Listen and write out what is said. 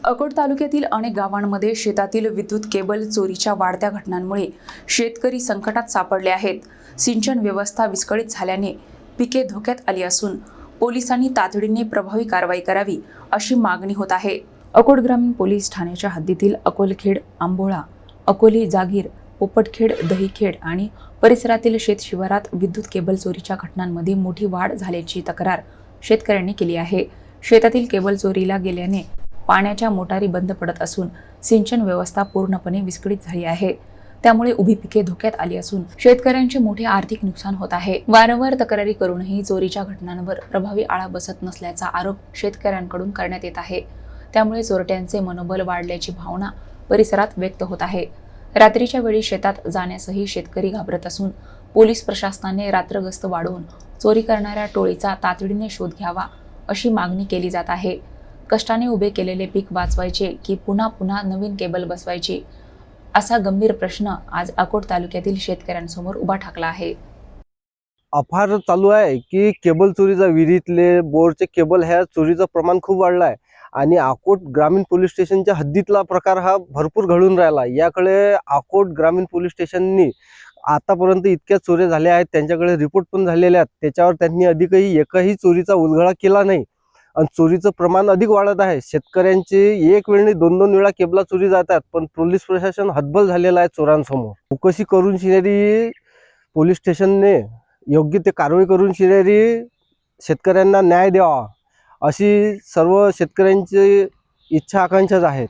अकोट तालुक्यातील अनेक गावांमध्ये शेतातील विद्युत केबल चोरीच्या वाढत्या घटनांमुळे शेतकरी संकटात सापडले आहेत। सिंचन व्यवस्था विस्कळीत झाल्याने पिके धोक्यात आली असून पोलिसांनी तातडीने प्रभावी कारवाई करावी अशी मागणी होत आहे। अकोट ग्रामीण पोलीस ठाण्याच्या हद्दीतील अकोलखेड, आंबोळा, अकोली, जागीर, पोपटखेड, दहीखेड आणि परिसरातील शेत शिवारात विद्युत केबल चोरीच्या घटनांमध्ये मोठी वाढ झाल्याची तक्रार शेतकऱ्यांनी केली आहे। शेतातील केबल चोरीला गेल्याने पाण्याच्या मोटारी बंद पडत असून सिंचन व्यवस्था पूर्णपणे विस्कळीत झाली आहे। त्यामुळे उभी पिके धोक्यात आली असून शेतकऱ्यांचे मोठे आर्थिक नुकसान होत आहे। वारंवार तक्रारी करूनही चोरीच्या घटनांवर प्रभावी आळा बसत नसल्याचा आरोप शेतकऱ्यांकडून करण्यात येत आहे। त्यामुळे चोरट्यांचे मनोबल वाढल्याची भावना परिसरात व्यक्त होत आहे। रात्रीच्या वेळी शेतात जाण्यासही शेतकरी घाबरत असून पोलीस प्रशासनाने रात्रगस्त वाढवून चोरी करणाऱ्या टोळीचा तातडीने शोध घ्यावा अशी मागणी केली जात आहे। कष्टाने उभे केलेले पीक वाचवायचे की पुन्हा पुन्हा नवीन केबल बसवायची, असा गंभीर प्रश्न आज अकोट तालुक्यातील शेतकऱ्यांसमोर उभा ठाकला आहे। अफार चालू आहे की केबल चोरीचा, विहिरीतले बोरचे केबल ह्या चोरीचं प्रमाण खूप वाढलं आहे आणि अकोट ग्रामीण पोलीस स्टेशनच्या हद्दीतला प्रकार हा भरपूर घडून राहिला। याकडे अकोट ग्रामीण पोलीस स्टेशननी आतापर्यंत इतक्या चोऱ्या झाल्या आहेत, त्यांच्याकडे रिपोर्ट पण झालेले आहेत। त्याच्यावर त्यांनी अधिकही एकही चोरीचा उलगडा केला नाही आणि चोरीचं प्रमाण अधिक वाढत आहे। शेतकऱ्यांची एक वेळ नाही, दोन दोन वेळा केबला चोरी जातात, पण पोलीस प्रशासन हतबल झालेलं आहे चोरांसमोर। चौकशी करून शिनेरी पोलीस स्टेशनने योग्य ते कारवाई करून शिनेरी शेतकऱ्यांना न्याय द्यावा अशी सर्व शेतकऱ्यांची इच्छा आकांक्षाच आहेत।